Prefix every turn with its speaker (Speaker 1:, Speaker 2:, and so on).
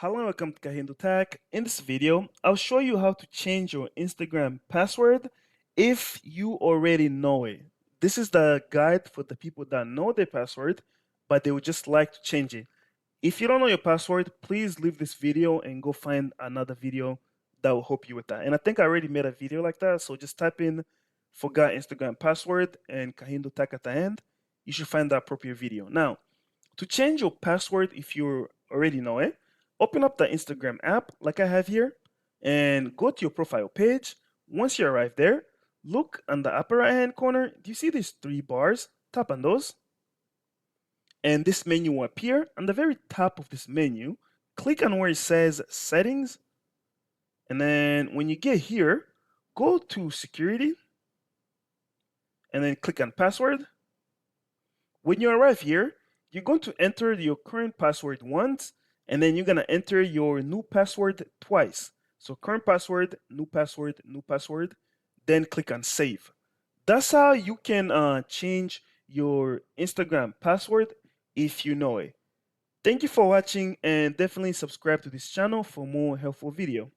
Speaker 1: Hello and welcome to KahindoTech. In this video, I'll show you how to change your Instagram password if you already know it. This is the guide for the people that know their password, but they would just like to change it. If you don't know your password, please leave this video and go find another video that will help you with that. And I think I already made a video like that, so just type in forgot Instagram password and KahindoTech at the end. You should find the appropriate video. Now, to change your password if you already know it, open up the Instagram app like I have here and go to your profile page. Once you arrive there, look on the upper right hand corner. Do you see these three bars? Tap on those. And this menu will appear. On the very top of this menu, click on where it says settings. And then when you get here, go to security and then click on password. When you arrive here, you're going to enter your current password once, and then you're going to enter your new password twice. So current password, new password, new password, then click on save. That's how you can change your Instagram password if you know it. Thank you for watching and definitely subscribe to this channel for more helpful video.